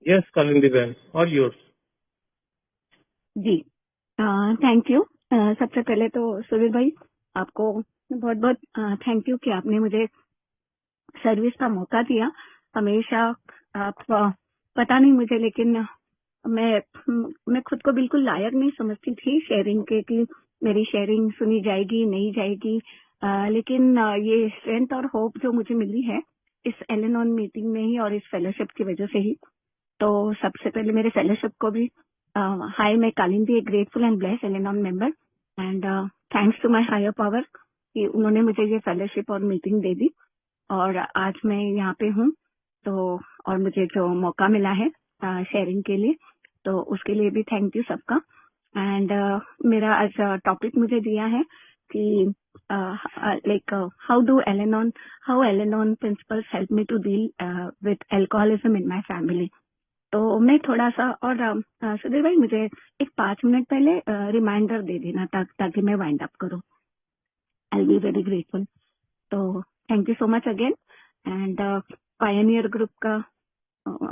Yes, Kalindi Ben, all yours. जी, thank you. सबसे पहले तो सुधीर भाई, आपको बहुत बहुत थैंक यू कि आपने मुझे सर्विस का मौका दिया। हमेशा आप पता नहीं मुझे, लेकिन मैं खुद को बिल्कुल लायक नहीं समझती थी शेयरिंग के, कि मेरी शेयरिंग सुनी जाएगी नहीं जाएगी। लेकिन ये स्ट्रेंथ और होप जो मुझे मिली है इस एल-एन-ऑन मीटिंग में ही और इस फेलोशिप की वजह से ही। तो सबसे पहले मेरे फेलोशिप को भी हाय, मैं Kalindi, a grateful and bless Al-Anon member, and thanks to my higher power कि उन्होंने मुझे ये फेलोशिप और मीटिंग दे दी और आज मैं यहाँ पे हूँ। तो और मुझे जो मौका मिला है शेयरिंग के लिए, तो उसके लिए भी थैंक यू सबका। एंड मेरा आज टॉपिक मुझे दिया है कि like how Al-Anon principles help me to deal with alcoholism in my family. तो मैं थोड़ा सा और सुधीर भाई, मुझे एक 5 मिनट पहले रिमाइंडर दे देना ताकि मैं वाइंड अप करूँ। आई बी वेरी ग्रेटफुल। तो thank you so much again. And Pioneer group का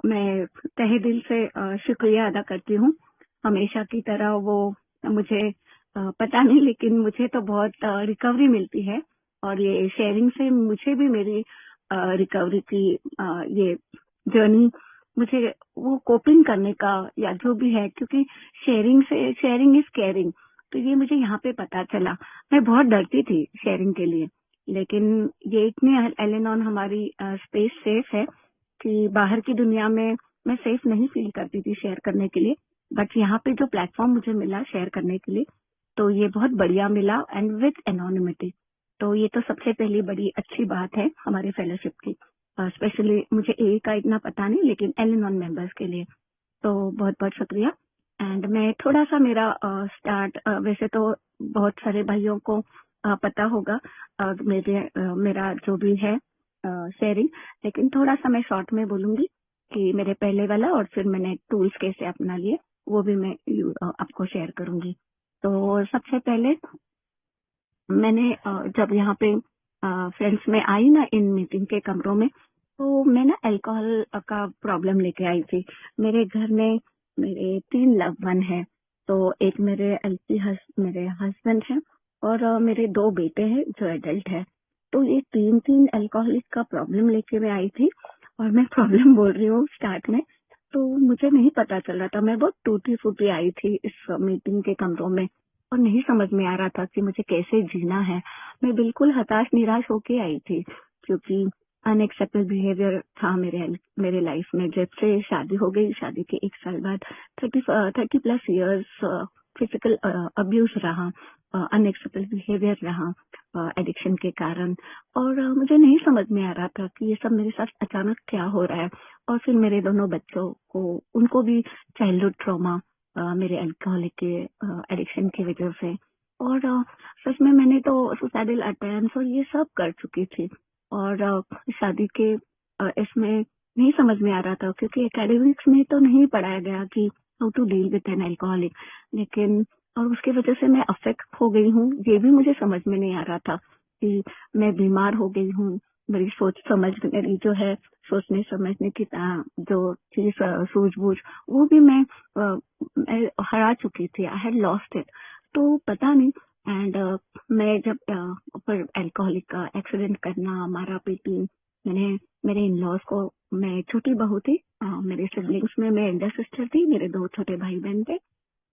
मैं तहे दिल से शुक्रिया अदा करती हूँ। हमेशा की तरह वो मुझे पता नहीं, लेकिन मुझे तो बहुत रिकवरी मिलती है और ये शेयरिंग से मुझे भी मेरी रिकवरी की ये जर्नी, मुझे वो कोपिंग करने का या जो भी है, क्योंकि शेयरिंग इज केयरिंग। तो ये मुझे यहाँ पे पता चला। मैं बहुत डरती थी शेयरिंग के लिए, लेकिन ये इतनी एल-एन-ऑन हमारी स्पेस सेफ है कि बाहर की दुनिया में मैं सेफ नहीं फील करती थी शेयर करने के लिए। बट यहाँ पे जो प्लेटफॉर्म मुझे मिला शेयर करने के लिए, तो ये बहुत बढ़िया मिला एंड विद एनोनिमिटी। तो ये तो सबसे पहली बड़ी अच्छी बात है हमारे फेलोशिप की। स्पेशली मुझे ए का इतना पता नहीं, लेकिन एल-एन-ऑन मेंबर्स के लिए तो बहुत बहुत शुक्रिया। एंड मैं थोड़ा सा मेरा स्टार्ट, वैसे तो बहुत सारे भाइयों को पता होगा मेरा जो भी है शेयरिंग, लेकिन थोड़ा सा मैं शॉर्ट में बोलूंगी कि मेरे पहले वाला और फिर मैंने टूल्स कैसे अपना लिए वो भी मैं आपको शेयर करूंगी। तो सबसे पहले मैंने जब यहाँ पे फ्रेंड्स में आई ना इन मीटिंग के कमरों में, तो मैं ना अल्कोहल का प्रॉब्लम लेके आई थी। मेरे घर में मेरे 3 लव वन है। तो एक मेरे हस्बैंड है और मेरे 2 बेटे हैं जो एडल्ट है। तो ये तीन तीन अल्कोहलिक का प्रॉब्लम लेके मैं आई थी और मैं प्रॉब्लम बोल रही हूँ स्टार्ट में। तो मुझे नहीं पता चल रहा था, मैं बहुत टूटी फूटी आई थी इस मीटिंग के कमरों में और नहीं समझ में आ रहा था कि मुझे कैसे जीना है। मैं बिल्कुल हताश निराश होके आई थी, क्योंकि अनएक्सेप्टेबल बिहेवियर था मेरे लाइफ में। जब से शादी हो गई, शादी के 1 साल बाद 30+ इयर्स फिजिकल अब्यूज रहा, अनएक्सेप्टेबल बिहेवियर रहा एडिक्शन के कारण। और मुझे नहीं समझ में आ रहा था कि ये सब मेरे साथ अचानक क्या हो रहा है। और फिर मेरे दोनों बच्चों को, उनको भी चाइल्डहुड ट्रॉमा मेरे अल्कोहलिक के एडिक्शन की वजह से। और सच में मैंने तो सुसाइडल अटेम्प्ट्स और ये सब कर चुकी थी। और शादी के इसमें नहीं समझ में आ रहा था, क्योंकि एकेडमिक्स में तो नहीं पढ़ाया गया कि how to deal with an alcoholic. लेकिन और उसकी वजह से मैं अफेक्ट हो गई हूँ, ये भी मुझे समझ में नहीं आ रहा था कि मैं बीमार हो गई हूँ। मेरी सोच समझ, मेरी जो है सोचने समझने की जो चीज सूझबूझ, वो भी मैं हरा चुकी थी। I had lost it. तो पता नहीं। एंड मैं जब पर अल्कोहलिक का एक्सीडेंट करना, मारा पीटी, मैंने मेरे इन लॉज को, मैं छोटी बहू थी, मेरे सिबलिंग्स में मैं एल्डर सिस्टर थी, मेरे 2 छोटे भाई बहन थे।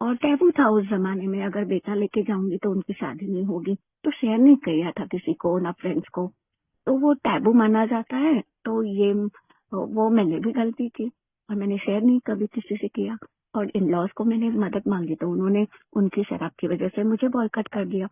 और टैबू था उस जमाने में, अगर बेटा लेके जाऊंगी तो उनकी शादी नहीं होगी, तो शेयर नहीं किया था किसी को, ना फ्रेंड्स को। तो वो टैबू माना जाता है। तो ये वो मैंने भी गलती की और मैंने शेयर नहीं कभी किसी से किया। और इन लॉज को मैंने मदद मांगी तो उन्होंने उनकी शराब की वजह से मुझे बॉयकॉट कर दिया।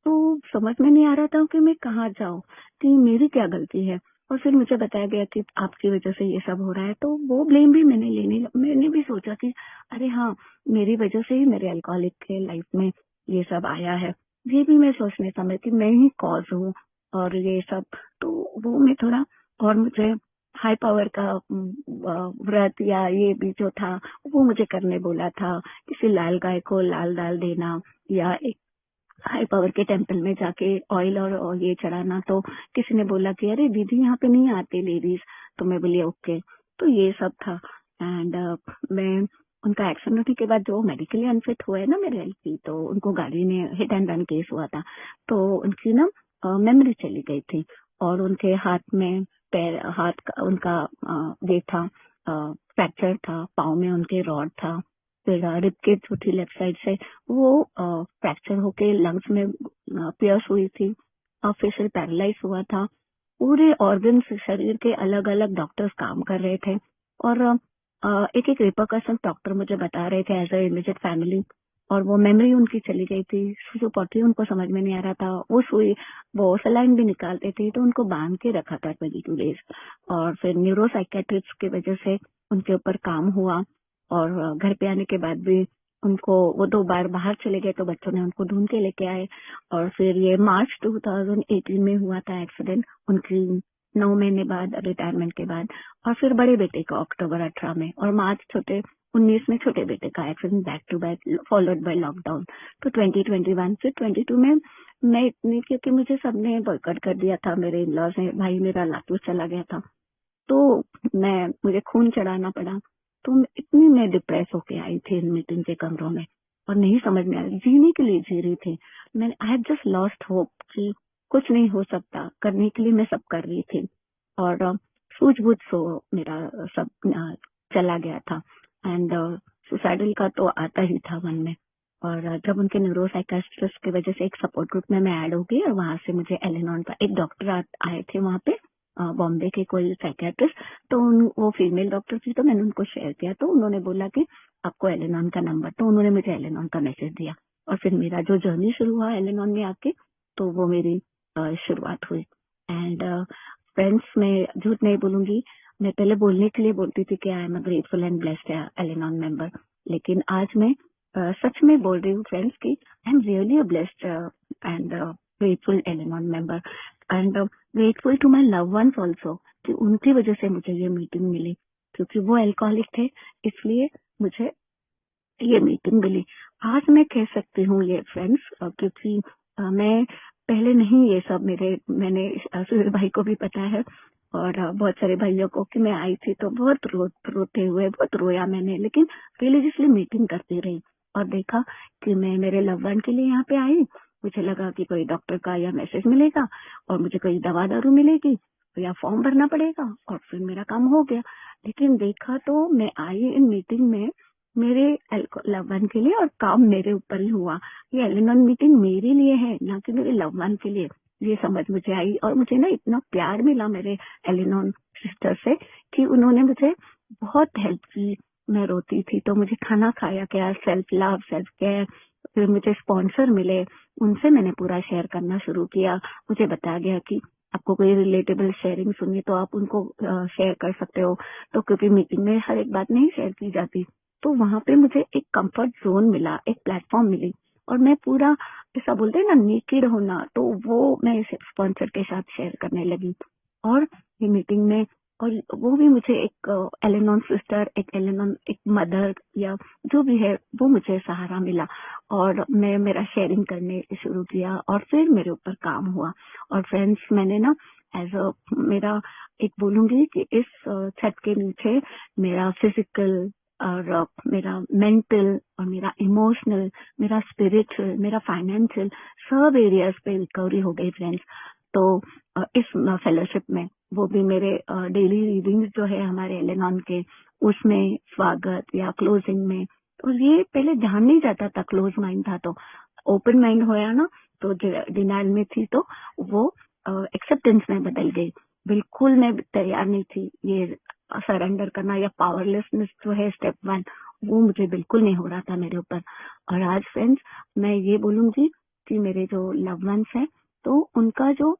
तो समझ में नहीं आ रहा था कि मैं कहाँ जाऊं, कि मेरी क्या गलती है। और फिर मुझे बताया गया कि आपकी वजह से ये सब हो रहा है। तो वो ब्लेम भी मैंने भी सोचा कि अरे हाँ, मेरी वजह से ही मेरे अल्कोहलिक के लाइफ में ये सब आया है। ये भी मैं सोचने समय कि मैं ही कॉज हूँ और ये सब। तो वो मैं थोड़ा, और मुझे हाई पावर का व्रत या ये भी जो था वो मुझे करने बोला था। किसी लाल गाय को लाल दाल देना, या एक हाई पावर के टेम्पल में जाके ऑयल और ये चढ़ाना। तो किसी ने बोला कि अरे दीदी यहाँ पे नहीं आते लेडीज। तो मैं बोली ओके। तो ये सब था। एंड मैं उनका एक्शन होने के बाद जो मेडिकली अनफिट हुए ना मेरे एलपी, तो उनको गाड़ी ने हिट एंड रन केस हुआ था, तो उनकी ना मेमोरी चली गई थी और उनके हाथ में हाथ का उनका ये था, फ्रैक्चर था, पाँव में उनके रॉड था, फिर रिब केज जो थी लेफ्ट साइड से वो फ्रैक्चर होके लंग्स में पियर्स हुई थी और फिर पैरालाइज हुआ था। पूरे ऑर्गन्स शरीर के अलग अलग डॉक्टर्स काम कर रहे थे और एक एक रिपरकशन डॉक्टर मुझे बता रहे थे एज ए इमीडिएट फैमिली। और वो मेमोरी उनकी चली गई थी, सुई पॉटी उनको समझ में नहीं आ रहा था, वो सुई वो सलाइन भी निकालते थे तो उनको बांध के रखा था 22 डेज। और फिर न्यूरो साइकेट्रिस्ट की वजह से उनके ऊपर काम हुआ और घर पे आने के बाद भी उनको वो 2 बार बाहर चले गए तो बच्चों ने उनको ढूंढ के लेके आए। और फिर ये मार्च 2018 में हुआ था एक्सीडेंट उनकी 9 महीने बाद रिटायरमेंट के बाद। और फिर बड़े बेटे का अक्टूबर 18 में और मार्च 19 में छोटे बेटे का accident back to back followed by lockdown. तो 2021 से 22 में मैं इतनी, क्योंकि मुझे सबने बॉयकॉट कर दिया था, मेरे इन-लॉज ने, भाई मेरा लातूर चला गया था तो मुझे खून चढ़ाना पड़ा। तो इतनी मैं डिप्रेस होके आई थी इन मीटिंग के कमरों में और नहीं समझ में आ रही, जीने के लिए जी रही थी मैं। I have just lost hope कि कुछ नहीं हो सकता, करने के लिए मैं सब कर रही थी और सूझबूझ सो मेरा सब चला गया था। एंड सुसाइडल का तो आता ही था मन में। और जब उनके न्यूरो साइकेट्रिस्ट की वजह से एक सपोर्ट ग्रुप में मैं ऐड हो गई और वहां से मुझे एलेनॉन का एक डॉक्टर आए थे वहां पे, बॉम्बे के कोई साइकेट्रिस्ट, तो वो फीमेल डॉक्टर थी, तो मैंने उनको शेयर किया तो उन्होंने बोला कि आपको एलेनॉन का नंबर, तो उन्होंने मुझे एलेनॉन का मैसेज दिया और फिर मेरा जो जर्नी शुरू हुआ एलेनॉन में आके, तो वो मेरी शुरुआत हुई। एंड फ्रेंड्स, मैं झूठ नहीं बोलूंगी, मैं पहले बोलने के लिए बोलती थी कि I am a grateful and blessed Al-Anon member, लेकिन आज मैं सच में बोल रही हूँ फ्रेंड्स कि I am really a blessed and grateful Al-Anon member and grateful to my love ones also कि उनकी वजह से मुझे ये मीटिंग मिली, क्योंकि वो अल्कोहलिक थे इसलिए मुझे ये मीटिंग मिली। आज मैं कह सकती हूँ ये फ्रेंड्स, क्योंकि मैं पहले नहीं ये सब मैंने सुहेल भाई को भी पता है और बहुत सारे भाइयों को कि मैं आई थी तो बहुत रोते हुए बहुत रोया मैंने, लेकिन रिलीजियसली मीटिंग करती रही और देखा कि मैं मेरे लव वन के लिए यहाँ पे आई। मुझे लगा कि कोई डॉक्टर का या मैसेज मिलेगा और मुझे कोई दवा दारू मिलेगी या फॉर्म भरना पड़ेगा और फिर मेरा काम हो गया। लेकिन देखा तो मैं आई इन मीटिंग में मेरे लव वन के लिए और काम मेरे ऊपर ही हुआ। ये एलेनॉन मीटिंग मेरे लिए है, ना कि मेरे लव वन के लिए, ये समझ मुझे आई। और मुझे ना इतना प्यार मिला मेरे एलेनॉन सिस्टर से कि उन्होंने मुझे बहुत हेल्प की। मैं रोती थी तो मुझे खाना खाया गया, सेल्फ लव सेल्फ केयर। फिर मुझे स्पॉन्सर मिले, उनसे मैंने पूरा शेयर करना शुरू किया। मुझे बताया गया कि आपको कोई रिलेटेबल शेयरिंग सुनी तो आप उनको शेयर कर सकते हो, तो क्योंकि मीटिंग में हर एक बात नहीं शेयर की जाती, तो वहां पे मुझे एक कंफर्ट जोन मिला, एक प्लेटफॉर्म मिली और मैं पूरा ऐसा बोलते हैं ना नेकेड होना, तो वो मैं स्पॉन्सर के साथ शेयर करने लगी। और ये मीटिंग में, और वो भी मुझे एक एलेनॉन सिस्टर, एक मदर या जो भी है वो मुझे सहारा मिला और मैं मेरा शेयरिंग करने शुरू किया और फिर मेरे ऊपर काम हुआ। और फ्रेंड्स, मैंने ना एज अ मेरा एक बोलूंगी कि इस छत के नीचे मेरा फिजिकल और मेरा मेंटल और मेरा इमोशनल, मेरा स्पिरिचुअल, मेरा फाइनेंशियल, सब एरियाज पे रिकवरी हो गई फ्रेंड्स। तो इस फेलोशिप में वो भी मेरे डेली रीडिंग्स जो है हमारे एलेनॉन के, उसमें स्वागत या क्लोजिंग में, तो ये पहले ध्यान नहीं जाता था, क्लोज माइंड था, तो ओपन माइंड होया ना, तो डिनाइल में थी तो वो एक्सेप्टेंस में बदल गई। बिल्कुल मैं तैयार नहीं थी ये सरेंडर करना या पावरलेसनेस जो है स्टेप 1, वो मुझे बिल्कुल नहीं हो रहा था मेरे ऊपर। और आज फ्रेंड्स, मैं ये बोलूंगी कि मेरे जो लव वंस हैं, तो उनका जो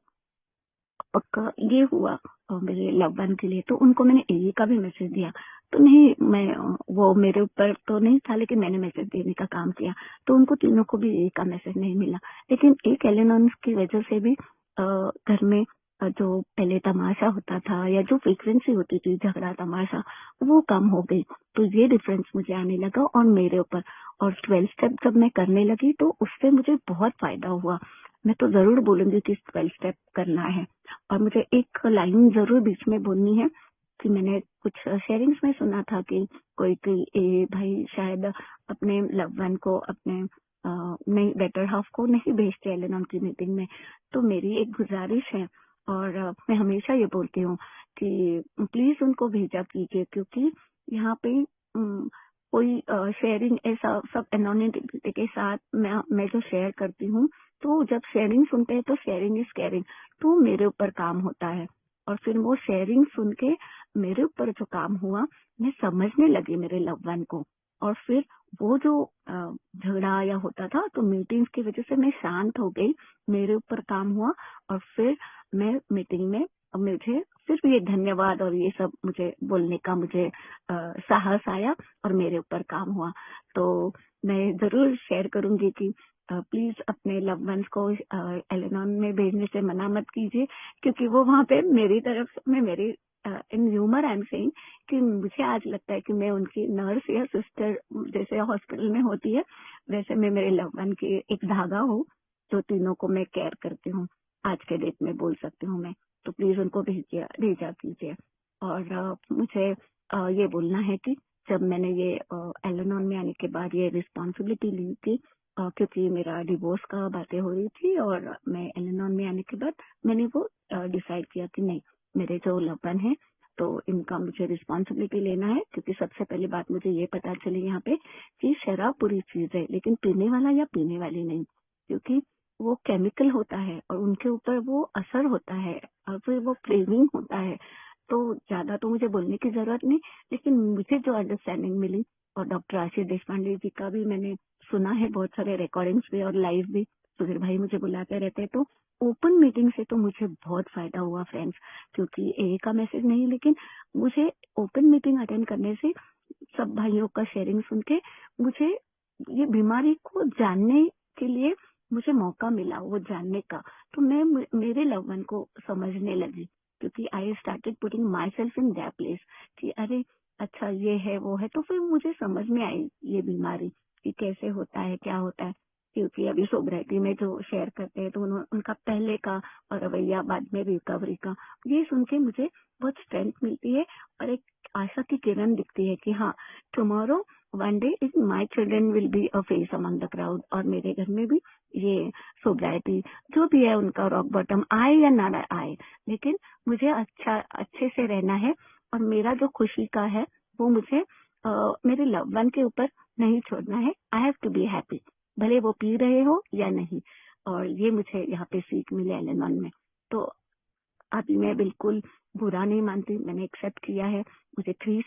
पक्का ये हुआ मेरे लव वन के लिए, तो उनको मैंने एई का भी मैसेज दिया। तो नहीं, मैं वो मेरे ऊपर तो नहीं था, लेकिन मैंने मैसेज देने का काम किया, तो उनको तीनों को भी एई का मैसेज नहीं मिला। लेकिन एक एलेनॉन की वजह से भी घर में जो पहले तमाशा होता था या जो फ्रीक्वेंसी होती थी झगड़ा तमाशा, वो कम हो गई। तो ये डिफरेंस मुझे आने लगा और मेरे ऊपर। और 12 स्टेप जब मैं करने लगी तो उससे मुझे बहुत फायदा हुआ। मैं तो जरूर बोलूंगी कि 12 स्टेप करना है। और मुझे एक लाइन जरूर बीच में बोलनी है कि मैंने कुछ शेयरिंग्स में सुना था कि कोई कि भाई शायद अपने लव वन को अपने नहीं बेटर हाफ को नहीं भेजते एल-एन-एम की मीटिंग में। तो मेरी एक गुजारिश है और मैं हमेशा ये बोलती हूँ कि प्लीज उनको भेजा कीजिए, क्योंकि यहाँ पे कोई शेयरिंग ऐसा सब एनोनिमिटी के साथ मैं जो शेयर करती हूँ, तो जब शेयरिंग सुनते हैं तो शेयरिंग इज केयरिंग, तो मेरे ऊपर काम होता है। और फिर वो शेयरिंग सुन के मेरे ऊपर जो काम हुआ, मैं समझने लगी मेरे लव वन को। और फिर वो जो झगड़ा या होता था, तो मीटिंग्स की वजह से मैं शांत हो गई, मेरे ऊपर काम हुआ। और फिर मैं मीटिंग में मुझे सिर्फ ये धन्यवाद और ये सब मुझे बोलने का मुझे साहस आया और मेरे ऊपर काम हुआ। तो मैं जरूर शेयर करूंगी कि प्लीज अपने लव वंस को एल-एन-एम में भेजने से मना मत कीजिए, क्योंकि वो वहाँ पे मेरी तरफ से मैं मेरी इन ह्यूमर आई एम सेइंग कि मुझे आज लगता है कि मैं उनकी नर्स या सिस्टर जैसे हॉस्पिटल में होती है, वैसे मैं मेरे लव वन की एक धागा हूँ, जो तीनों को मैं केयर करती हूँ। आज के डेट में बोल सकती हूँ मैं। तो प्लीज उनको भेजा कीजिए। और मुझे ये बोलना है कि जब मैंने ये एल-एन-एम में आने के बाद ये रिस्पॉन्सिबिलिटी ली थी, क्योंकि मेरा डिवोर्स का बातें हो रही थी, और मैं एल-एन-एम में आने के बाद मैंने वो डिसाइड किया कि नहीं, मेरे जो लव वन है तो इनका मुझे रिस्पॉन्सिबिलिटी लेना है। क्योंकि सबसे पहली बात मुझे ये पता चली यहाँ पे कि शराब बुरी चीज है, लेकिन पीने वाला या पीने वाली नहीं, क्योंकि वो केमिकल होता है और उनके ऊपर वो असर होता है और फिर वो क्रेविंग होता है। तो ज्यादा तो मुझे बोलने की जरूरत नहीं, लेकिन मुझे जो अंडरस्टैंडिंग मिली, और डॉक्टर आशीष देशपांडे जी का भी मैंने सुना है, बहुत सारे रिकॉर्डिंग्स भी और लाइव भी सुधीर भाई मुझे बुलाते रहते हैं, तो ओपन मीटिंग से तो मुझे बहुत फायदा हुआ फ्रेंड्स। क्योंकि एक का मैसेज नहीं, लेकिन मुझे ओपन मीटिंग अटेंड करने से, सब भाइयों का शेयरिंग सुन के, मुझे ये बीमारी को जानने के लिए मुझे मौका मिला वो जानने का। तो मैं मेरे लव वन को समझने लगी, क्योंकि I started putting my self in that place कि अरे अच्छा ये है वो है। तो फिर मुझे समझ में आई ये बीमारी कि कैसे होता है, क्या होता है। क्योंकि अभी सोब्राइटी में जो शेयर करते हैं, तो उनका पहले का और रवैया बाद में रिकवरी का, ये सुन के मुझे बहुत स्ट्रेंथ मिलती है और एक आशा की किरण दिखती है कि हाँ, tomorrow one day is my children will be a face among the crowd. और मेरे घर में भी ये सोब्राइटी जो भी है, उनका रॉक बॉटम आए या ना आए, लेकिन मुझे अच्छे से रहना है। और मेरा जो खुशी का है वो मुझे मेरे लव वन के ऊपर नहीं छोड़ना है। I have to be happy, भले वो पी रहे हो या नहीं। और ये मुझे यहाँ पे सीख मिली एल-एन-एम में। तो अभी मैं बिल्कुल बुरा नहीं मानती, मैंने एक्सेप्ट किया है। मुझे 3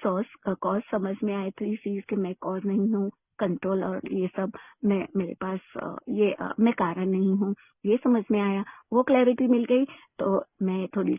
कॉज समझ में आए, 3 C's के मैं कॉज नहीं हूँ, कंट्रोल और ये सब मैं मेरे पास मैं कारण नहीं हूँ, ये समझ में आया। वो क्लैरिटी मिल गई तो मैं थोड़ी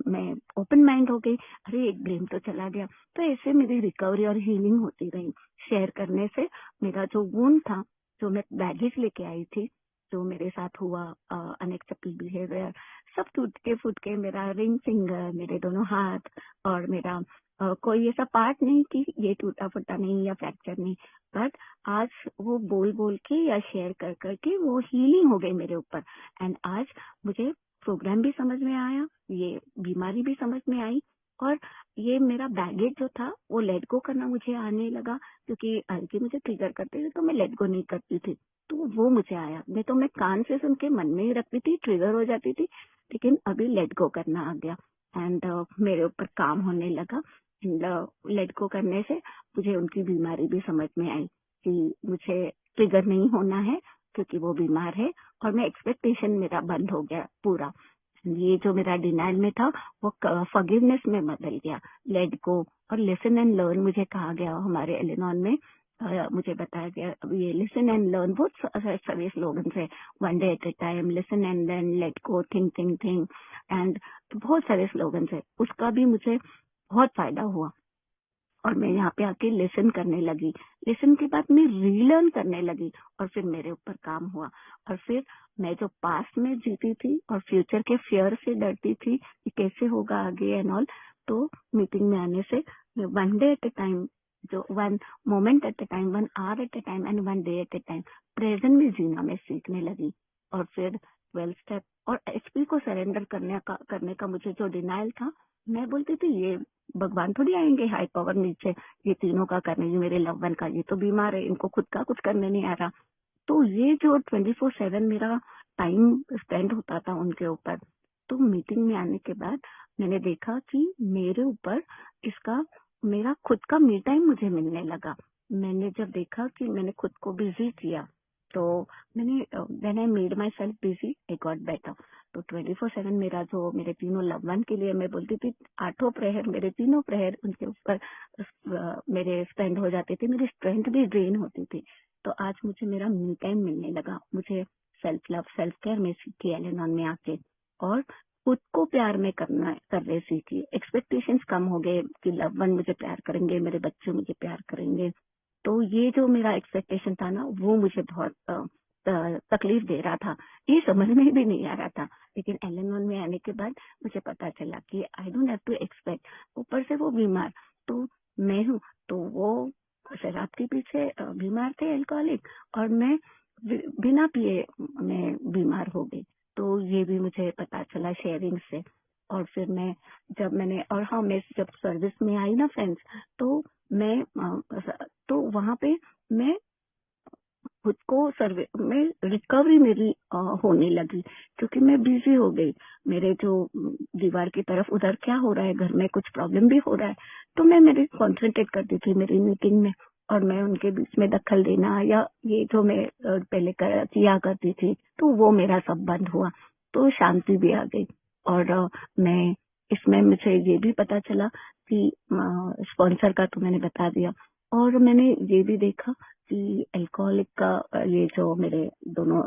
मैं ओपन माइंड हो गई। अरे एक ब्लेम तो चला गया। तो ऐसे मेरी रिकवरी और हीलिंग होती रही। शेयर करने से मेरा जो वुंड था, जो मैं बैगेज लेके आई थी, जो मेरे साथ हुआ अनएक्सेप्टेबल बिहेवियर, सब टूट के फूट के, मेरा रिंग फिंगर, मेरे दोनों हाथ, और मेरा कोई ऐसा पार्ट नहीं कि ये टूटा फूटा नहीं या फ्रैक्चर नहीं, बट आज वो बोल बोल के या शेयर कर करके वो हीलिंग हो गई मेरे ऊपर। एंड आज मुझे प्रोग्राम भी समझ में आया, ये बीमारी भी समझ में आई, और ये मेरा बैगेज जो था वो लेट गो करना मुझे आने लगा। क्योंकि हल्की मुझे ट्रिगर करते थे तो मैं लेट गो नहीं करती थी, तो वो मुझे आया। नहीं तो मैं कान से सुन के मन में ही रखती थी, ट्रिगर हो जाती थी, लेकिन अभी लेट गो करना आ गया। एंड मेरे ऊपर काम होने लगा। लेट गो करने से मुझे उनकी बीमारी भी समझ में आई कि मुझे ट्रिगर नहीं होना है, क्योंकि वो बीमार है। और मैं एक्सपेक्टेशन मेरा बंद हो गया पूरा। ये जो मेरा डिनाइल में था वो फॉरगिवनेस में बदल गया, लेट गो। और लिसन एंड लर्न मुझे कहा गया हमारे एल-एन-एम में, मुझे बताया गया। अब ये लिसन एंड लर्न बहुत सभी स्लोगन है, one day at a time, listen and learn, let go, think and बहुत सारे स्लोगन है। उसका भी मुझे बहुत फायदा हुआ और मैं यहाँ पे आके लिसन करने लगी। लिसन के बाद मैं रीलर्न करने लगी और फिर मेरे ऊपर काम हुआ। और फिर मैं जो पास्ट में जीती थी और फ्यूचर के फियर से डरती थी कि कैसे होगा आगे एंड ऑल, तो मीटिंग में आने से मैं one day at a time, जो one moment at a time, one hour at a time and one day at a time present में जीना मैं सीखने लगी। और फिर 12 स्टेप और एचपी को सरेंडर करने का मुझे जो डिनाइल था, मैं बोलती थी ये भगवान थोड़ी आएंगे हाई पावर नीचे ये तीनों का करने, ये मेरे लव वन का, ये तो बीमार है, इनको खुद का कुछ करने नहीं आ रहा। तो ये जो 24/7 मेरा टाइम स्पेंड होता था उनके ऊपर, तो मीटिंग में आने के बाद मैंने देखा कि मेरे ऊपर इसका, मेरा खुद का मी टाइम मुझे मिलने लगा। मैंने जब देखा कि मैंने खुद को बिजी किया, तो मैंने when I made my self busy I got better. तो 24/7 मेरा जो मेरे तीनों लव वन के लिए मैं बोलती थी, आठों प्रहर मेरे तीनों प्रहर उनके ऊपर मेरे स्पेंड हो जाते थे, मेरी स्ट्रेंथ भी ड्रेन होती थी। तो आज मुझे मेरा मी टाइम मिलने लगा, मुझे सेल्फ लव सेल्फ केयर में सीखी एल एन में आके, और खुद को प्यार में करने सीखी। एक्सपेक्टेशंस कम हो गए कि लव वन मुझे प्यार करेंगे, मेरे बच्चे मुझे प्यार करेंगे। तो ये जो मेरा एक्सपेक्टेशन था ना, वो मुझे बहुत तकलीफ दे रहा था, ये समझ में भी नहीं आ रहा था। लेकिन एल एन में आने के बाद मुझे पता चला कि I don't have to expect. ऊपर से वो बीमार, तो मैं हूँ, तो वो शराब के पीछे बीमार थे, एल्कोहलिक, और मैं बिना पिए मैं बीमार हो गई। तो ये भी मुझे पता चला शेयरिंग से। और फिर मैं जब मैंने, और हाँ, मैं जब सर्विस में आई ना फ्रेंड्स, तो मैं तो वहां पे मैं खुद को सर्वे में रिकवरी मेरी होने लगी, क्योंकि मैं बिजी हो गई। मेरे जो दीवार की तरफ उधर क्या हो रहा है, घर में कुछ प्रॉब्लम भी हो रहा है, तो मैं मेरी कॉन्सेंट्रेट करती थी मेरी मीटिंग में, और मैं उनके बीच में दखल देना या ये जो मैं पहले किया करती थी, तो वो मेरा सब बंद हुआ, तो शांति भी आ गई। और मैं इसमें मुझे ये भी पता चला कि स्पॉन्सर का तो मैंने बता दिया, और मैंने ये भी देखा कि अल्कोहलिक का ये जो मेरे दोनों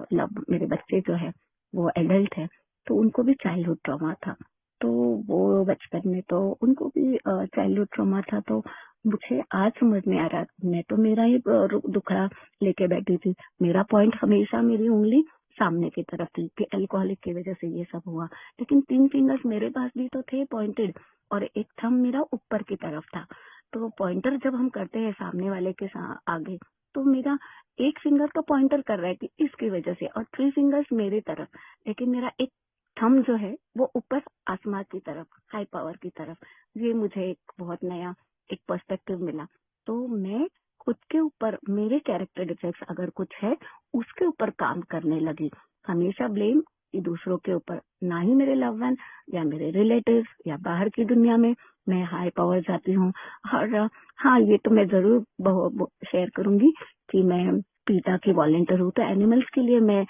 मेरे बच्चे जो है वो एडल्ट है, तो उनको भी चाइल्डहुड ट्रॉमा था। तो वो बचपन में तो उनको भी चाइल्डहुड ट्रॉमा था। तो मुझे आज समझ में आ रहा, मैं तो मेरा ही दुखड़ा लेके बैठी थी, मेरा पॉइंट हमेशा मेरी उंगली सामने की तरफ थी कि अल्कोहलिक की वजह से ये सब हुआ। लेकिन 3 फिंगर्स मेरे पास भी तो थे पॉइंटेड, और एक थंब मेरा ऊपर की तरफ था। तो पॉइंटर जब हम करते हैं सामने वाले के आगे, तो मेरा एक फिंगर तो पॉइंटर कर रहा है कि इसकी वजह से, और 3 फिंगर्स मेरी तरफ, लेकिन मेरा एक थंब जो है वो ऊपर आसमान की तरफ, हाई पावर की तरफ। ये मुझे एक बहुत नया एक पर्सपेक्टिव मिला। तो मैं खुद के ऊपर मेरे कैरेक्टर डिफेक्ट्स अगर कुछ है उसके ऊपर काम करने लगी। हमेशा ब्लेम कि दूसरों के ऊपर, ना ही मेरे लव वन या मेरे रिलेटिव या बाहर की दुनिया में मैं हाई पावर जाती हूँ। और हाँ, ये तो मैं जरूर शेयर करूंगी कि मैं पीटा की वॉलेंटियर हूँ, तो एनिमल्स के लिए मैं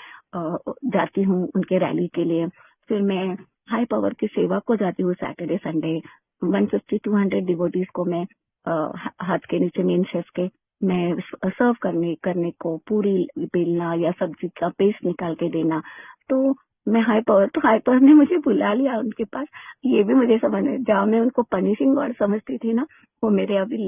जाती हूँ, उनके रैली के लिए। फिर मैं हाई पावर की सेवा को जाती हूँ सैटरडे संडे, 150-200 डिवोटीज को मैं हाथ के नीचे मेन शेफ के मैं सर्व करने को पूरी बेलना या सब्जी का पेस्ट निकाल के देना। तो मैं हाई पावर ने मुझे बुला लिया उनके पास। ये भी मुझे समझ में, जहाँ मैं उनको पनिशिंग गॉड समझती थी ना, वो मेरे अभी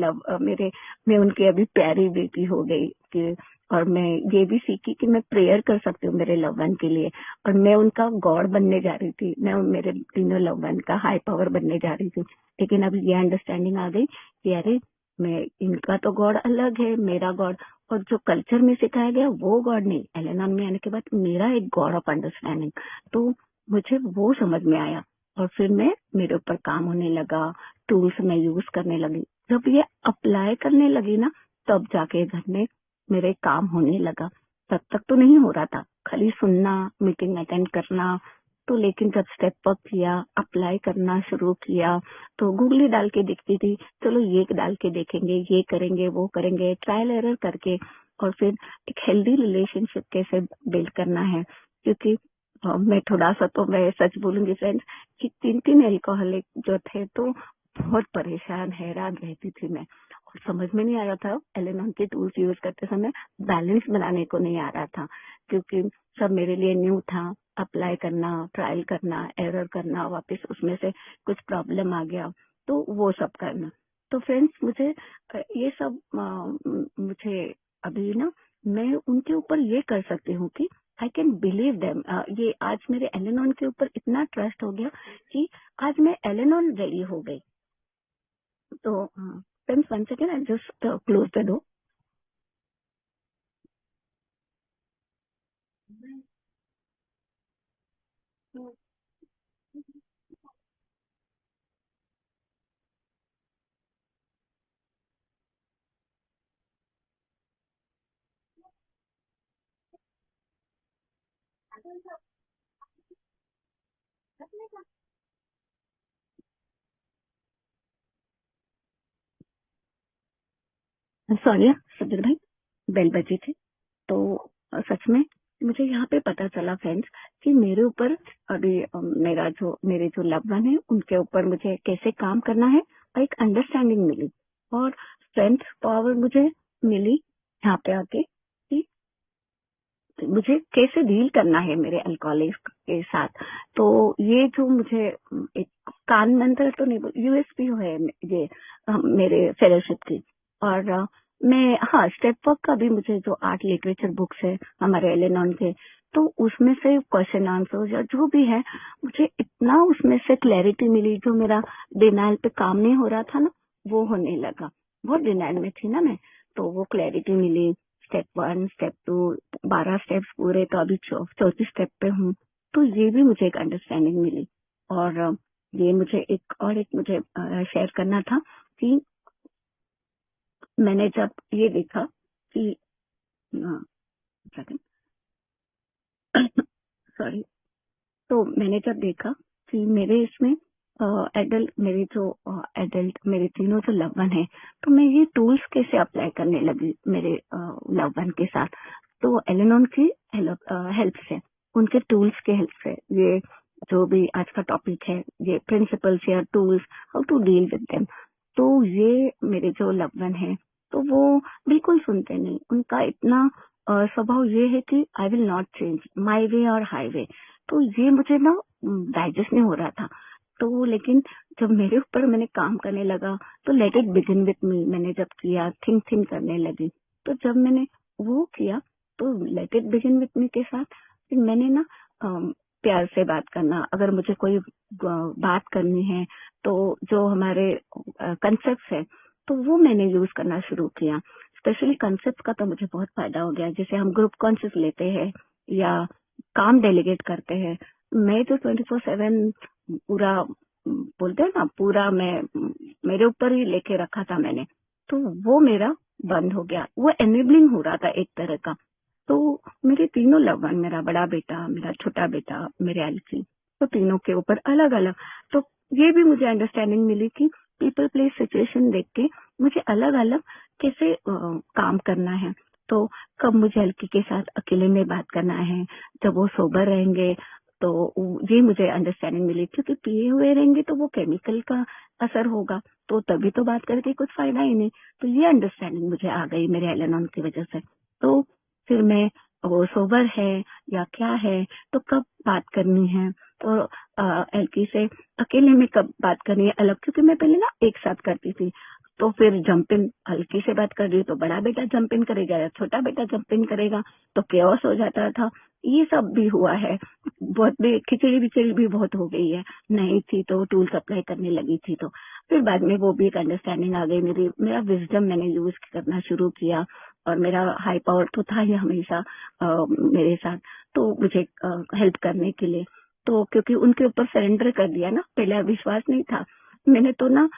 मैं उनकी अभी प्यारी बेटी हो गई कि, और मैं ये भी सीखी कि मैं प्रेयर कर सकती हूँ मेरे लव वन के लिए, और मैं उनका गॉड बनने जा रही थी, मैं मेरे तीनों लव वन का हाई पावर बनने जा रही थी। लेकिन अब ये अंडरस्टैंडिंग आ गई कि अरे, मैं इनका तो गॉड अलग है, मेरा गॉड, और जो कल्चर में सिखाया गया वो गॉड नहीं। एलेनॉन में आने के बाद मेरा एक गॉड ऑफ अंडरस्टैंडिंग, तो मुझे वो समझ में आया। और फिर मैं मेरे ऊपर काम होने लगा, टूल्स मैं यूज करने लगी। जब ये अप्लाई करने लगी ना, तब जाके घर में मेरे काम होने लगा। तब तक तो नहीं हो रहा था, खाली सुनना, मीटिंग अटेंड करना। तो लेकिन जब स्टेप अप किया, अप्लाई करना शुरू किया, तो गूगली डाल के देखती थी, चलो ये डाल के देखेंगे, ये करेंगे, वो करेंगे, ट्रायल एरर करके। और फिर एक हेल्दी रिलेशनशिप कैसे बिल्ड करना है, क्योंकि मैं थोड़ा सा तो मैं सच बोलूंगी फ्रेंड्स कि 3 एल्कोहलिक जो थे, तो बहुत परेशान हैरान रहती थी मैं, और समझ में नहीं आ रहा था एलेनॉन के टूल्स यूज करते समय बैलेंस बनाने को नहीं आ रहा था, क्योंकि सब मेरे लिए न्यू था। अप्लाई करना, ट्रायल करना, एरर करना, वापस उसमें से कुछ प्रॉब्लम आ गया, तो वो सब करना। तो फ्रेंड्स मुझे ये सब मुझे अभी ना, मैं उनके ऊपर ये कर सकती हूँ कि आई कैन बिलीव देम। ये आज मेरे एलेनॉन के ऊपर इतना ट्रस्ट हो गया कि आज मैं एलेनॉन रेडी हो गई। तो friends, one second, I just close the door. Sorry Sudhir भाई, बेल बजी थी। तो सच में मुझे यहाँ पे पता चला फ्रेंड्स कि मेरे ऊपर अभी मेरे जो लव वन है उनके ऊपर मुझे कैसे काम करना है, और एक अंडरस्टैंडिंग मिली और स्ट्रेंथ पावर मुझे मिली यहाँ पे आके कि मुझे कैसे डील करना है मेरे अल्कोहलिक के साथ। तो ये जो मुझे एक कान मंत्र तो नहीं, यूएसपी है ये मेरे फेलोशिप की। और मैं हाँ, स्टेप वर्क का भी मुझे जो आर्ट लिटरेचर बुक्स है हमारे एलेनॉन के, तो उसमें से क्वेश्चन आंसर या जो भी है, मुझे इतना उसमें से क्लैरिटी मिली। जो मेरा डिनाइल पे काम नहीं हो रहा था ना, वो होने लगा। बहुत डिनाइल में थी ना मैं, तो वो क्लैरिटी मिली। स्टेप 1, स्टेप 2, 12 स्टेप्स पूरे, तो अभी 34 स्टेप पे हूँ। तो ये भी मुझे एक अंडरस्टैंडिंग मिली। और ये मुझे एक मुझे शेयर करना था कि मैंने जब ये देखा कि सॉरी, तो मैंने जब देखा कि मेरे इसमें एडल्ट मेरे तीनों जो लव वन है, तो मैं ये टूल्स कैसे अप्लाई करने लगी मेरे लव वन के साथ। तो एलेनॉन की हेल्प से, उनके टूल्स के हेल्प से, ये जो भी आज का टॉपिक है, ये प्रिंसिपल्स या tools, how to deal with them. तो ये मेरे जो लव वन है, तो वो बिल्कुल सुनते नहीं। उनका इतना स्वभाव ये है कि आई विल नॉट चेंज, माई वे और हाईवे। तो ये मुझे ना डाइजेस्ट नहीं हो रहा था। तो लेकिन जब मेरे ऊपर मैंने काम करने लगा, तो let it begin with me मैंने जब किया, थिंक करने लगी। तो जब मैंने वो किया, तो let it begin with me के साथ फिर मैंने ना प्यार से बात करना, अगर मुझे कोई बात करनी है, तो जो हमारे कंसेप्ट है, तो वो मैंने यूज करना शुरू किया। स्पेशली कंसेप्ट का तो मुझे बहुत फायदा हो गया। जैसे हम ग्रुप कॉन्शियस लेते हैं या काम डेलीगेट करते हैं, मैं तो 24/7 पूरा बोलते हैं ना, पूरा मेरे ऊपर ही लेके रखा था मैंने। तो वो मेरा बंद हो गया, वो एनेबलिंग हो रहा था एक तरह का। तो मेरे तीनों लव वन, मेरा बड़ा बेटा, मेरा छोटा बेटा, मेरे एलसी, तो तीनों के ऊपर अलग अलग। तो ये भी मुझे अंडरस्टैंडिंग मिली कि पीपल प्लेस सिचुएशन देख के मुझे अलग अलग कैसे काम करना है। तो कब मुझे हल्की के साथ अकेले में बात करना है, जब वो सोबर रहेंगे, तो ये मुझे अंडरस्टैंडिंग मिली। क्योंकि पिए हुए रहेंगे तो वो केमिकल का असर होगा, तो तभी तो बात करके कुछ फायदा ही नहीं। तो ये अंडरस्टैंडिंग मुझे आ गई मेरे एलेनॉन की वजह से। तो फिर मैं, वो सोबर है या क्या है, तो कब बात करनी है, तो एलकी से अकेले में कब बात करनी है अलग। क्योंकि मैं पहले ना एक साथ करती थी, तो फिर जंप इन, हल्की से बात कर रही तो बड़ा बेटा जंप इन करेगा या छोटा बेटा जंप इन करेगा, तो केओस हो जाता था। ये सब भी हुआ है। बहुत भी खिचड़ी बिचड़ी भी बहुत हो गई है। नहीं थी तो टूल्स अप्लाई करने लगी थी, तो फिर बाद में वो भी एक अंडरस्टैंडिंग आ गई। मेरा विजडम मैंने यूज करना शुरू किया, और मेरा हाई पावर तो था ही हमेशा मेरे साथ, तो मुझे हेल्प करने के लिए। तो क्योंकि उनके ऊपर सरेंडर कर दिया ना, पहले विश्वास नहीं था। मैंने तो ना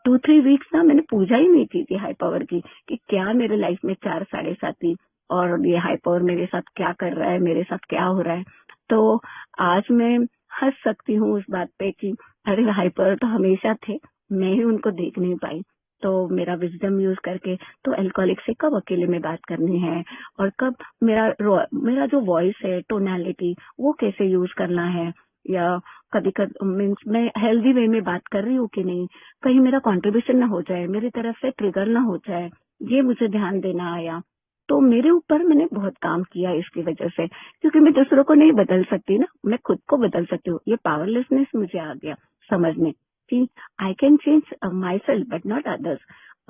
2-3 वीक्स ना मैंने पूजा ही नहीं की थी हाई पावर की, कि क्या मेरे लाइफ में 4 साढ़े 7 और ये हाई पावर मेरे साथ क्या कर रहा है, मेरे साथ क्या हो रहा है। तो आज मैं हंस सकती हूँ उस बात पे कि अरे हाई पावर तो हमेशा थे, मैं ही उनको देख नहीं पाई। तो मेरा विजडम यूज करके, तो अल्कोहलिक से कब अकेले में बात करनी है, और कब मेरा जो वॉइस है, टोनैलिटी, वो कैसे यूज करना है, या कभी कभी मीन्स मैं हेल्दी वे में बात कर रही हूँ कि नहीं, कहीं मेरा कंट्रीब्यूशन ना हो जाए, मेरी तरफ से ट्रिगर ना हो जाए, ये मुझे ध्यान देना आया। तो मेरे ऊपर मैंने बहुत काम किया इसकी वजह से। क्योंकि मैं दूसरों को नहीं बदल सकती ना, मैं खुद को बदल सकती हूँ। ये पावरलेसनेस मुझे आ गया समझ में कि I can change my self but not others.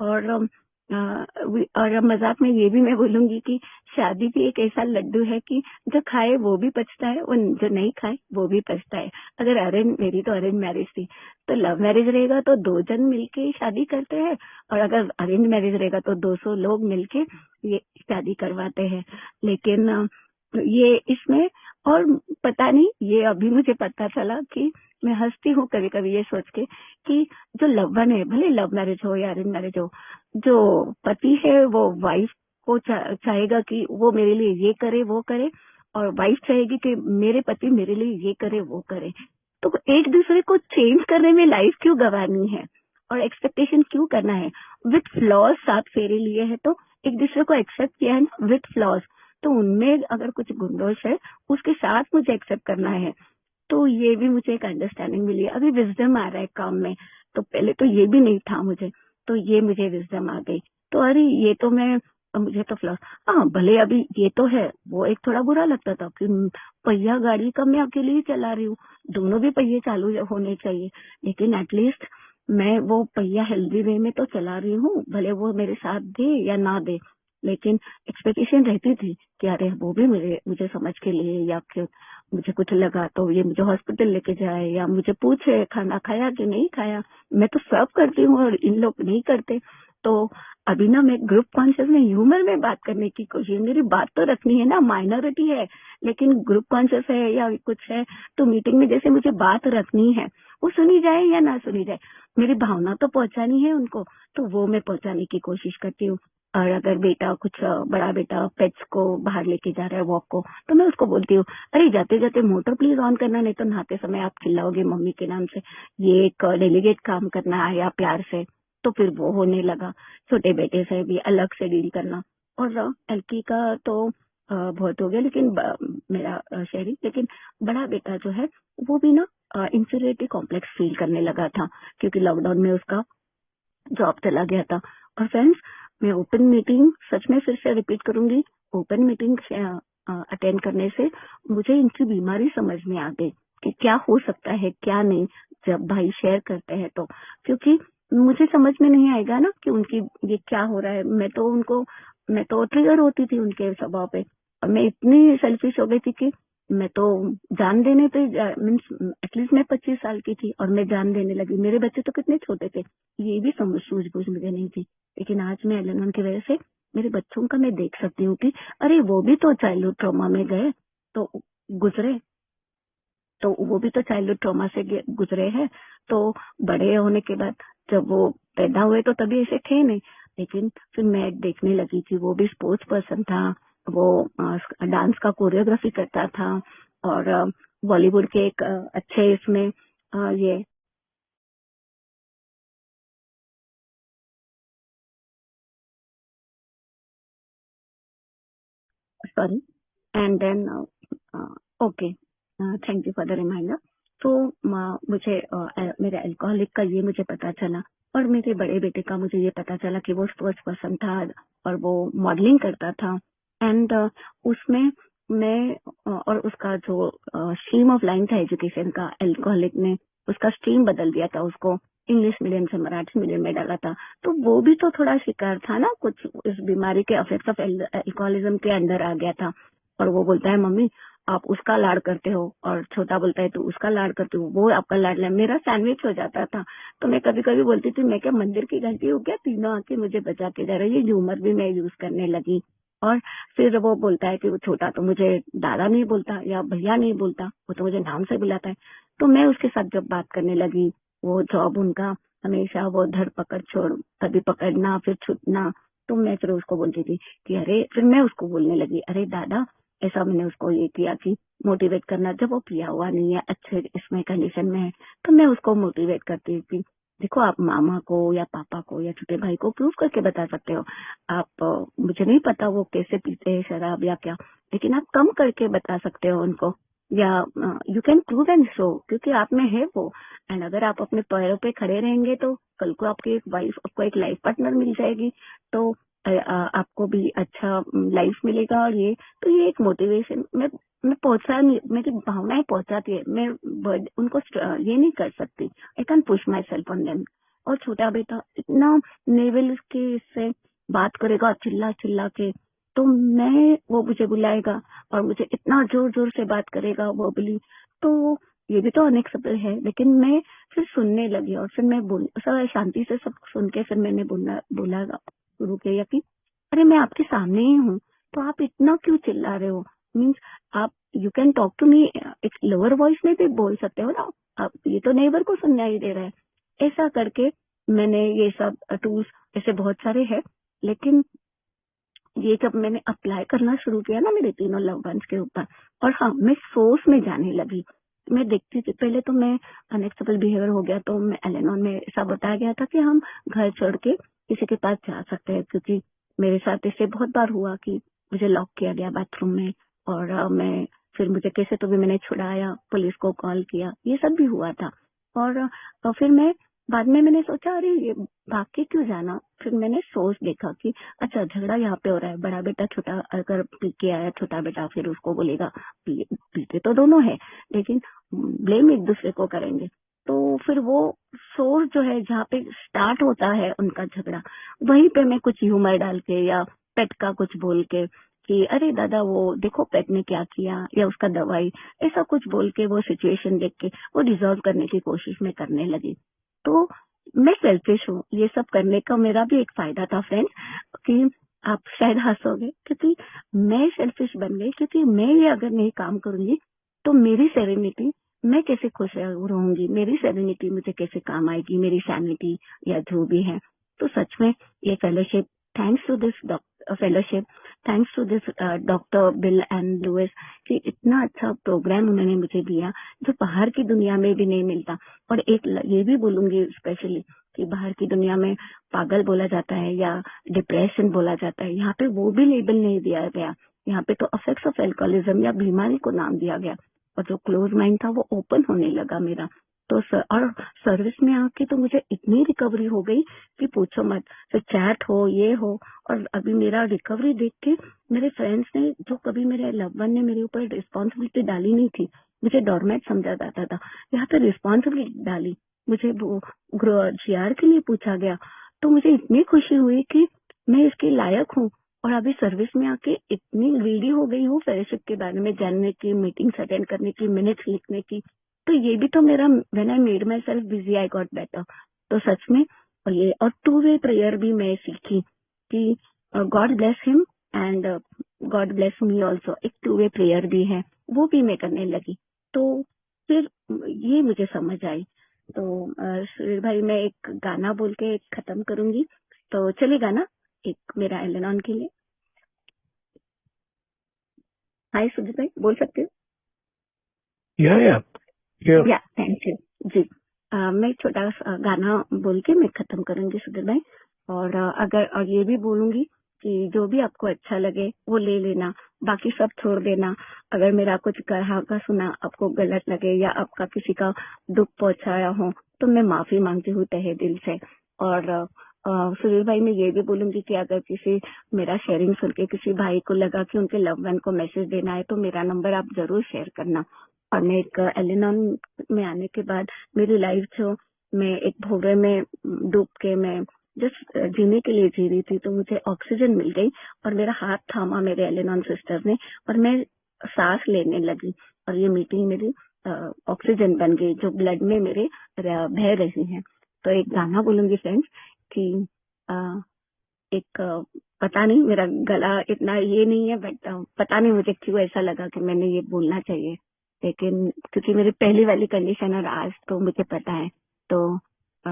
और और मजाक में ये भी मैं बोलूंगी कि शादी भी एक ऐसा लड्डू है कि जो खाए वो भी पछता है, और जो नहीं खाए वो भी पछता है। अगर मेरी तो अरेंज मैरिज थी, तो लव मैरिज रहेगा तो 2 जन मिलके शादी करते हैं, और अगर अरेंज मैरिज रहेगा तो 200 लोग मिलके ये शादी करवाते हैं। लेकिन ये इसमें, और पता नहीं, ये अभी मुझे पता चला कि मैं हंसती हूँ कभी कभी ये सोच के कि जो लव वन है, भले लव मैरिज हो या अरेंज मैरिज हो, जो पति है वो वाइफ को चाहेगा कि वो मेरे लिए ये करे वो करे, और वाइफ चाहेगी कि मेरे पति मेरे लिए ये करे वो करे। तो एक दूसरे को चेंज करने में लाइफ क्यों गंवानी है और एक्सपेक्टेशन क्यों करना है। विथ फ्लॉज 7 फेरे लिए है तो एक दूसरे को एक्सेप्ट किया है ना, विथ फ्लॉज। तो उनमें अगर कुछ गुंडोश है उसके साथ मुझे एक्सेप्ट करना है। तो ये भी मुझे एक अंडरस्टैंडिंग मिली है। अभी विजडम आ रहा है काम में, तो पहले तो ये भी नहीं था मुझे, तो ये मुझे विजडम आ गई। तो अरे ये तो मुझे तो फ्लॉस, हाँ भले अभी ये तो है, वो एक थोड़ा बुरा लगता था कि पहिया गाड़ी का मैं अकेले ही चला रही हूँ, दोनों भी पहिए चालू होने चाहिए, लेकिन एटलीस्ट मैं वो पहिया हेल्दी वे में तो चला रही हूँ, भले वो मेरे साथ दे या ना दे। लेकिन एक्सपेक्टेशन रहती थी कि अरे वो भी मुझे समझ के लिए, या फिर मुझे कुछ लगा तो ये मुझे हॉस्पिटल लेके जाए, या मुझे पूछे खाना खाया कि नहीं खाया। मैं तो सर्व करती हूँ और इन लोग नहीं करते। तो अभी ना मैं ग्रुप कॉन्शियस में ह्यूमर में बात करने की कोशिश, मेरी बात तो रखनी है ना, माइनॉरिटी है लेकिन ग्रुप कॉन्शियस है या कुछ है, तो मीटिंग में जैसे मुझे बात रखनी है, वो सुनी जाए या ना सुनी जाए, मेरी भावना तो पहुंचानी है उनको, तो वो मैं पहुंचाने की कोशिश करती हूँ। और अगर बेटा कुछ बड़ा बेटा पेट्स को बाहर लेके जा रहा है वॉक को, तो मैं उसको बोलती हूँ अरे जाते जाते मोटर प्लीज ऑन करना, नहीं तो नहाते समय आप चिल्लाओगे मम्मी के नाम से। ये एक डेलीगेट काम करना है या प्यार से। तो फिर वो होने लगा। छोटे बेटे से भी अलग से डील करना। और एलकी का तो बहुत हो गया, लेकिन मेरा शहरी, लेकिन बड़ा बेटा जो है वो भी ना इंफीरियरिटी कॉम्प्लेक्स फील करने लगा था, क्योंकि लॉकडाउन में उसका जॉब चला गया था। और फ्रेंड्स, मैं ओपन मीटिंग सच में फिर से रिपीट करूंगी, ओपन मीटिंग अटेंड करने से मुझे इनकी बीमारी समझ में आ गई कि क्या हो सकता है क्या नहीं, जब भाई शेयर करते हैं तो। क्योंकि मुझे समझ में नहीं आएगा ना कि उनकी ये क्या हो रहा है। मैं तो ट्रिगर होती थी उनके स्वभाव पे, और मैं इतनी सेल्फिश हो गई थी कि मैं तो जान देने पे मीन्स एटलीस्ट मैं 25 साल की थी और मैं जान देने लगी। मेरे बच्चे तो कितने छोटे थे, ये भी समझ सूझबूझ मुझे नहीं थी। लेकिन आज मैं एल की वजह से मेरे बच्चों का मैं देख सकती हूँ कि अरे वो भी तो चाइल्डहुड ट्रॉमा में गए, तो गुजरे, तो वो भी तो चाइल्डहुड ट्रॉमा से गुजरे हैं। तो बड़े होने के बाद जब वो पैदा हुए तो तभी ऐसे थे नहीं, लेकिन फिर मैं देखने लगी कि वो भी स्पोर्ट्स पर्सन था, वो डांस का कोरियोग्राफी करता था, और बॉलीवुड के एक अच्छे इसमें ये sorry, and then okay, thank you for the reminder. तो मुझे मेरे अल्कोहलिक का ये मुझे पता चला, और मेरे बड़े बेटे का मुझे ये पता चला कि वो स्पोर्ट्स पर्सन था और वो मॉडलिंग करता था। एंड उसमें मैं और उसका जो स्ट्रीम ऑफ लाइन था एजुकेशन का, अल्कोहलिक ने उसका स्ट्रीम बदल दिया था, उसको इंग्लिश मीडियम से मराठी मीडियम में डाला था। तो वो भी तो थोड़ा शिकार था ना, कुछ इस बीमारी के इफेक्ट्स ऑफ अल्कोहलिज्म के अंदर आ गया था। और वो बोलता है मम्मी आप उसका लाड करते हो, और छोटा बोलता है तू उसका लाड करते हो, वो आपका लाड है। मेरा सैंडविच हो जाता था। तो मैं कभी कभी बोलती थी मैं क्या मंदिर की घंटी हो गया, तीनों आके मुझे बचा के जा रही है। ह्यूमर भी मैं यूज करने लगी। और फिर वो बोलता है कि वो छोटा तो मुझे दादा नहीं बोलता या भैया नहीं बोलता, वो तो मुझे नाम से बुलाता है। तो मैं उसके साथ जब बात करने लगी, वो जॉब उनका हमेशा वो धर पकड़ छोड़, कभी पकड़ना फिर छूटना, तो मैं फिर उसको बोलती थी कि अरे, फिर मैं उसको बोलने लगी अरे दादा, ऐसा मैंने उसको ये किया कि मोटिवेट करना, जब वो पिया हुआ नहीं है अच्छे इसमें कंडीशन में है, तो मैं उसको मोटिवेट करती थी। देखो आप मामा को या पापा को या छोटे भाई को प्रूव करके बता सकते हो। आप मुझे नहीं पता वो कैसे पीते हैं शराब या क्या, लेकिन आप कम करके बता सकते हो उनको, या you can prove and show, क्योंकि आप में है वो। एंड अगर आप अपने पैरों पे खड़े रहेंगे तो कल को आपकी एक वाइफ, आपको एक लाइफ पार्टनर मिल जाएगी, तो आपको भी अच्छा लाइफ मिलेगा। और ये तो ये एक मोटिवेशन मैं पहुंचा नहीं, मेरी भावनाएं पहुंचाती है, मैं उनको ये नहीं कर सकती, I can push my self on them. और छोटा बेटा इतना नेवल के इससे बात करेगा चिल्ला चिल्ला के, तो मैं वो मुझे बुलाएगा और मुझे इतना जोर जोर से बात करेगा वो बोली, तो ये भी तो अनएक्सेप्टेबल है। लेकिन मैं फिर सुनने लगी, और फिर मैं सब शांति से सब सुन के फिर मैंने बोला शुरू किया कि अरे मैं आपके सामने ही हूँ, तो आप इतना क्यों चिल्ला रहे हो। मीन्स आप you can talk to me एक लोअर वॉइस में भी बोल सकते हो ना, आप ये तो नेबर को सुनना ही दे रहे हैं। ऐसा करके मैंने ये सब टूल्स, ऐसे बहुत सारे हैं, लेकिन ये जब मैंने अप्लाई करना शुरू किया ना मेरे तीनों लव वंस के ऊपर, और हाँ, मैं सोर्स में जाने लगी। मैं देखती थी, पहले तो मैं अनएक्सेप्टेबल बिहेवियर हो गया, तो मैं एलेनॉन में ऐसा बताया गया था कि हम घर छोड़ के किसी के पास जा सकते हैं, क्योंकि मेरे साथ इससे बहुत बार हुआ कि मुझे लॉक किया गया बाथरूम में, और मैं फिर मुझे कैसे तो भी मैंने छुड़ाया, पुलिस को कॉल किया, ये सब भी हुआ था। और फिर मैं बाद में मैंने सोचा अरे ये भाग के क्यों जाना। फिर मैंने सोच देखा कि अच्छा, झगड़ा यहाँ पे हो रहा है, बड़ा बेटा छोटा अगर पी के आया, छोटा बेटा फिर उसको बोलेगा, पीते तो दोनों है लेकिन ब्लेम एक दूसरे को करेंगे। तो फिर वो सोर्स जो है जहाँ पे स्टार्ट होता है उनका झगड़ा, वहीं पे मैं कुछ ह्यूमर डाल के या पेट का कुछ बोल के कि अरे दादा वो देखो पेट ने क्या किया, या उसका दवाई, ऐसा कुछ बोल के वो सिचुएशन देख के वो डिजॉल्व करने की कोशिश में करने लगी। तो मैं सेल्फिश हूँ, ये सब करने का मेरा भी एक फायदा था फ्रेंड्स, कि आप शायद हंसोगे क्योंकि मैं सेल्फिश बन गई, क्योंकि मैं ये अगर नहीं काम करूंगी तो मेरी सेरेनिटी, मैं कैसे खुश रहूंगी, मेरी सेरेनिटी मुझे कैसे काम आएगी, मेरी सैनिटी या जो भी है। तो सच में ये fellowship, thanks to this fellowship, thanks to this doctor Bill and Lois, कि इतना अच्छा प्रोग्राम उन्होंने मुझे दिया जो बाहर की दुनिया में भी नहीं मिलता। और एक ये भी बोलूंगी स्पेशली कि बाहर की दुनिया में पागल बोला जाता है या डिप्रेशन बोला जाता है, यहाँ पे वो भी लेबल नहीं दिया गया। यहाँ पे तो अफेक्ट्स ऑफ एल्कोहलिज्म या बीमारी को नाम दिया गया, और जो क्लोज माइंड था वो ओपन होने लगा मेरा। तो और सर्विस में आके तो मुझे इतनी रिकवरी हो गई कि पूछो मत। तो चैट हो, ये हो, और अभी मेरा रिकवरी देख के मेरे फ्रेंड्स ने, जो कभी मेरे लव वन ने मेरे ऊपर रिस्पॉन्सिबिलिटी डाली नहीं थी, मुझे डोरमेट समझा जाता था, यहाँ पे रिस्पॉन्सिबिलिटी डाली, मुझे वो GR के लिए पूछा गया, तो मुझे इतनी खुशी हुई कि मैं इसके लायक हूँ। और अभी सर्विस में आके इतनी ग्रीडी हो गई हूँ फेलोशिप के बारे में जानने की, मीटिंग्स अटेंड करने की, मिनट्स लिखने की। तो ये भी तो मेरा, when I made my self busy I got better. तो सच में, और ये और टू वे प्रेयर भी मैं सीखी कि God bless him and God bless me also, एक टू वे प्रेयर भी है, वो भी मैं करने लगी। तो फिर ये मुझे समझ आई। तो सुधीर भाई, मैं एक गाना बोल के खत्म करूंगी, तो चलेगा ना एक मेरा एलेनॉन के लिए? हाय सुधीर भाई, बोल सकते हो? Yeah, sure. या थैंक यू जी। मैं छोटा सा गाना बोल के मैं खत्म करूंगी सुधीर भाई। और और ये भी बोलूंगी कि जो भी आपको अच्छा लगे वो ले लेना, बाकी सब छोड़ देना। अगर मेरा कुछ कहा का सुना आपको गलत लगे या आपका किसी का दुख पहुंचाया हो, तो मैं माफी मांगती हूँ तहे दिल से। और सुधीर भाई, मैं ये भी बोलूंगी कि अगर किसी मेरा शेयरिंग सुन के किसी भाई को लगा कि उनके लव वन को मैसेज देना है, तो मेरा नंबर आप जरूर शेयर करना। और मैं एक एलेनॉन में आने के बाद मेरी लाइफ जो, मैं एक भोवे में डूब के मैं जस्ट जीने के लिए जी रही थी, तो मुझे ऑक्सीजन मिल गई और मेरा हाथ थामा मेरे एलेनॉन सिस्टर ने, और मैं सांस लेने लगी, और ये मीटिंग मेरी ऑक्सीजन बन गई जो ब्लड में मेरे बह रही है। तो एक गाना बोलूंगी फ्रेंड्स कि एक पता नहीं, मेरा गला इतना ये नहीं है, बट पता नहीं मुझे क्यों ऐसा लगा कि मैंने ये बोलना चाहिए, लेकिन क्योंकि मेरी पहली वाली कंडीशन और आज तो मुझे पता है, तो अ,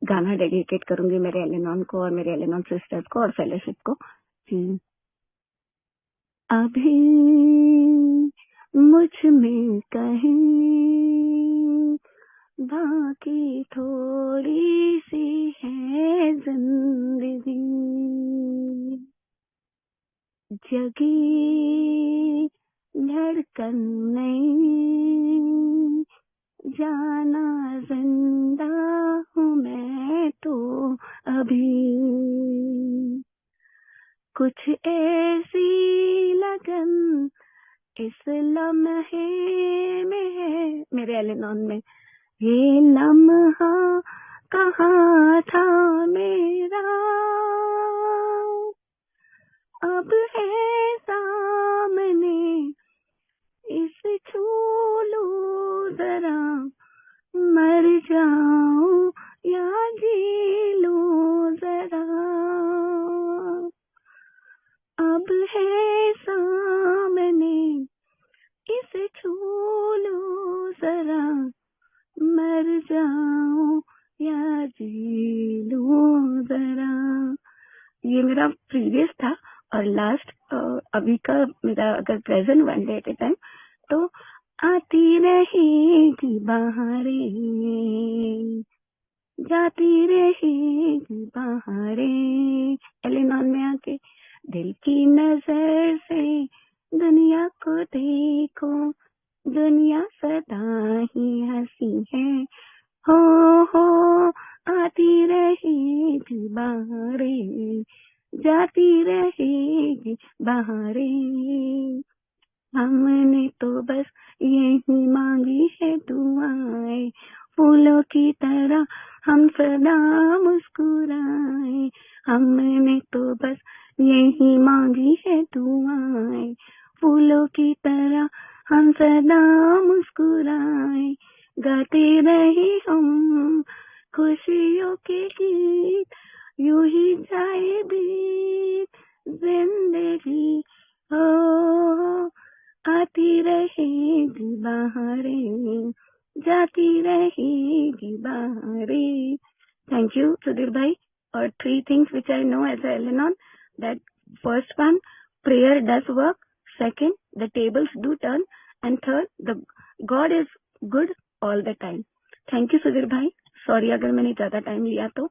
गाना डेडिकेट करूंगी मेरे एलेनॉन को और मेरे एलेनॉन सिस्टर्स को और फेलोशिप को कि अभी मुझ में कहीं बाकी थोड़ी सी है जिंदगी, जगी धड़कन नहीं, जाना जिंदा हूँ मैं तो अभी, कुछ ऐसी लगन इस लम्हे में है, मेरे एलेनॉन में, ये लम्हा कहाँ था मेरा, अब है सामने, इसे छू लूं जरा, मर जाऊं या जी लूं जरा, अब है सामने, इसे छू लूं जरा, मर जाऊं या जी लूं जरा। ये ये मेरा प्रीवियस था और लास्ट अभी का मेरा अगर present one day at a time तो आती रहेगी बहारें, जाती रहेगी बहारें, एलेनॉन में आके दिल की नजर से दुनिया को देखो, दुनिया सदा ही हंसी है, हो आती रहेगी बहारें, जाती रहेगी बहारें, हमने तो बस यही मांगी है दुआएं, फूलों की तरह हम सदा मुस्कुराए, हमने तो बस यही मांगी है दुआएं, फूलों की तरह हम सदा मुस्कुराए, गाते रहे हम खुशियों के गीत, यूं ही जाए बीत जिंदगी, हो आती रहेगी बहारें, जाती रहेगी बहारें. Thank you, Sudhir bhai. Or 3 things which I know as a Al-Anon, that first one, prayer does work. Second, the tables do turn. And third, the God is good all the time. Thank you, Sudhir bhai. Sorry अगर मैंने ज्यादा time लिया तो.